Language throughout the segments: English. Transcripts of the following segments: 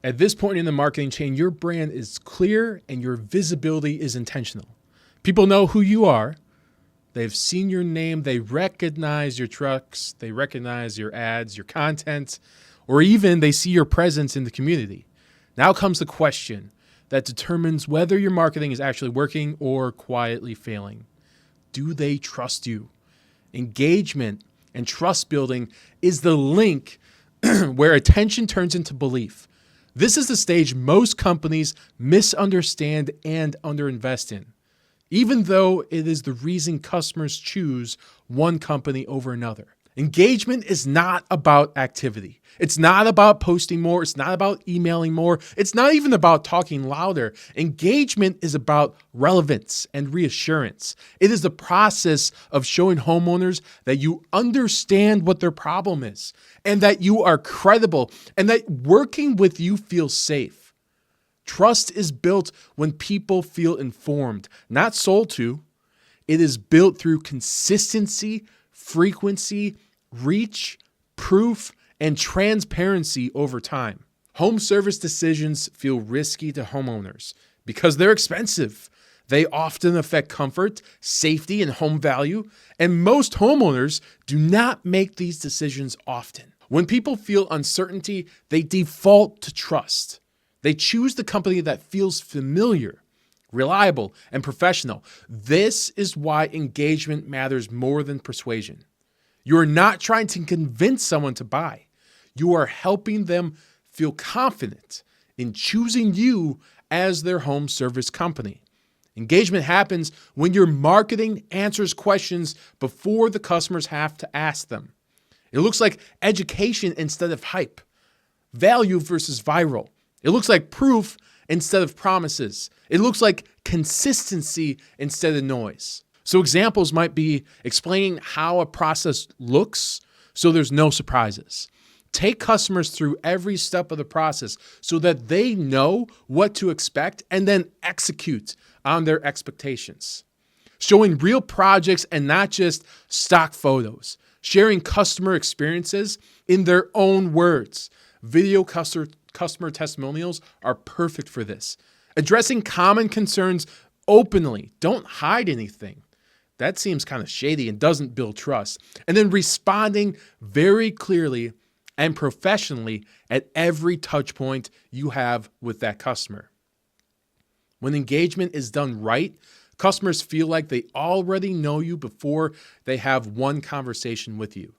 At this point in the marketing chain, your brand is clear and your visibility is intentional. People know who you are. They've seen your name. They recognize your trucks. They recognize your ads, your content, or even they see your presence in the community. Now comes the question that determines whether your marketing is actually working or quietly failing. Do they trust you? Engagement and trust building is the link where attention turns into belief. This is the stage most companies misunderstand and underinvest in, even though it is the reason customers choose one company over another. Engagement is not about activity. It's not about posting more. It's not about emailing more. It's not even about talking louder. Engagement is about relevance and reassurance. It is the process of showing homeowners that you understand what their problem is and that you are credible and that working with you feels safe. Trust is built when people feel informed, not sold to. It is built through consistency, frequency, reach, proof, and transparency over time. Home service decisions feel risky to homeowners because they're expensive. They often affect comfort, safety, and home value, and most homeowners do not make these decisions often. When people feel uncertainty, they default to trust. They choose the company that feels familiar, reliable, and professional. This is why engagement matters more than persuasion. You are not trying to convince someone to buy. You are helping them feel confident in choosing you as their home service company. Engagement happens when your marketing answers questions before the customers have to ask them. It looks like education instead of hype, value versus viral. It looks like proof instead of promises. It looks like consistency instead of noise. So examples might be explaining how a process looks so there's no surprises. Take customers through every step of the process so that they know what to expect and then execute on their expectations. Showing real projects and not just stock photos. Sharing customer experiences in their own words. Video customer testimonials are perfect for this. Addressing common concerns openly. Don't hide anything. That seems kind of shady and doesn't build trust. And then responding very clearly and professionally at every touch point you have with that customer. When engagement is done right, customers feel like they already know you before they have one conversation with you.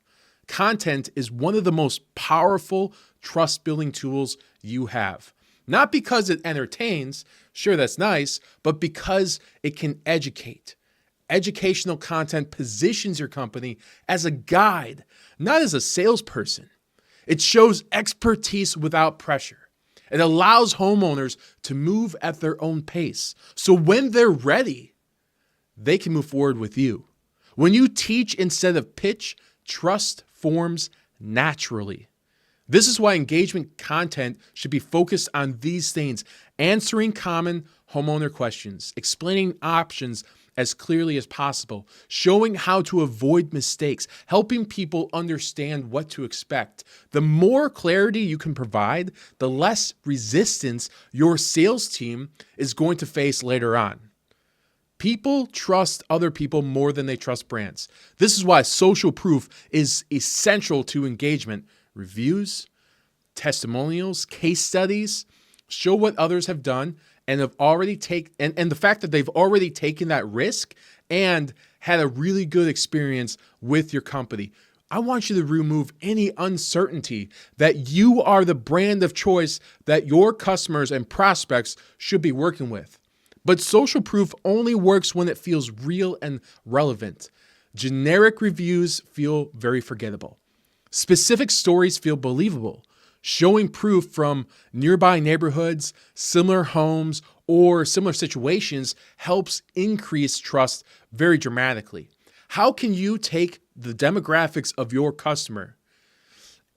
Content is one of the most powerful trust-building tools you have. Not because it entertains, sure, that's nice, but because it can educate. Educational content positions your company as a guide, not as a salesperson. It shows expertise without pressure. It allows homeowners to move at their own pace. So when they're ready, they can move forward with you. When you teach instead of pitch, trust forms naturally. This is why engagement content should be focused on these things: answering common homeowner questions, explaining options as clearly as possible, showing how to avoid mistakes, helping people understand what to expect. The more clarity you can provide, the less resistance your sales team is going to face later on. People trust other people more than they trust brands. This is why social proof is essential to engagement. Reviews, testimonials, case studies show what others have done and have already and the fact that they've already taken that risk and had a really good experience with your company. I want you to remove any uncertainty that you are the brand of choice that your customers and prospects should be working with. But social proof only works when it feels real and relevant. Generic reviews feel very forgettable. Specific stories feel believable. Showing proof from nearby neighborhoods, similar homes, or similar situations helps increase trust very dramatically. How can you take the demographics of your customer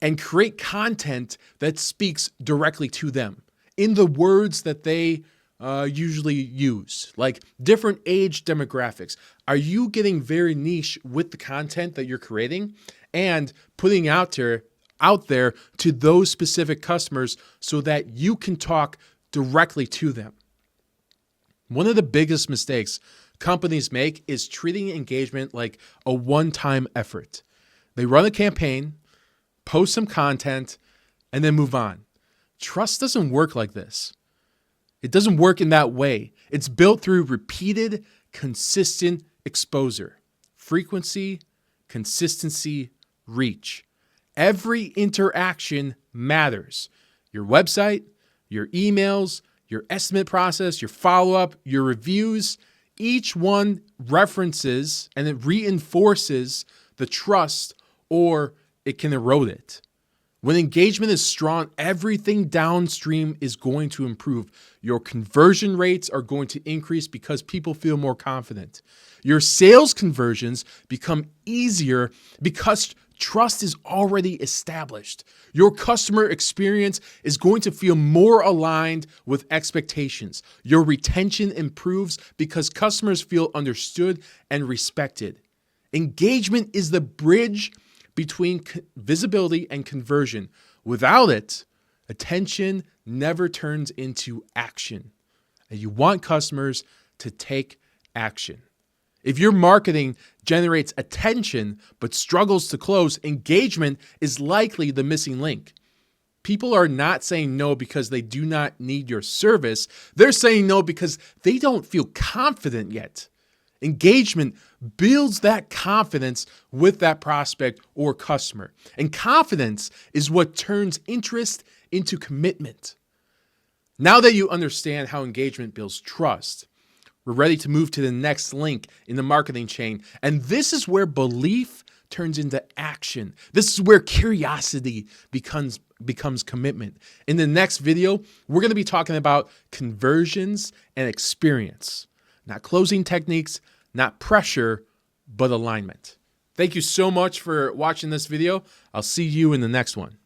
and create content that speaks directly to them in the words that they usually use, like different age demographics? Are you getting very niche with the content that you're creating and putting out there out there to those specific customers so that you can talk directly to them. One of the biggest mistakes companies make is treating engagement like a one-time effort. They run a campaign, post some content, and then move on. Trust doesn't work like this. It doesn't work in that way. It's built through repeated, consistent exposure, frequency, consistency, reach. Every interaction matters. Your website, your emails, your estimate process, your follow-up, your reviews, each one references and it reinforces the trust, or it can erode it. When engagement is strong, everything downstream is going to improve. Your conversion rates are going to increase because people feel more confident. Your sales conversions become easier because trust is already established. Your customer experience is going to feel more aligned with expectations. Your retention improves because customers feel understood and respected. Engagement is the bridge between visibility and conversion. Without it, attention never turns into action. And you want customers to take action. If your marketing generates attention but struggles to close, engagement is likely the missing link. People are not saying no because they do not need your service. They're saying no because they don't feel confident yet. Engagement builds that confidence with that prospect or customer. And confidence is what turns interest into commitment. Now that you understand how engagement builds trust, we're ready to move to the next link in the marketing chain. And this is where belief turns into action. This is where curiosity becomes commitment. In the next video, we're going to be talking about conversions and experience. Not closing techniques, not pressure, but alignment. Thank you so much for watching this video. I'll see you in the next one.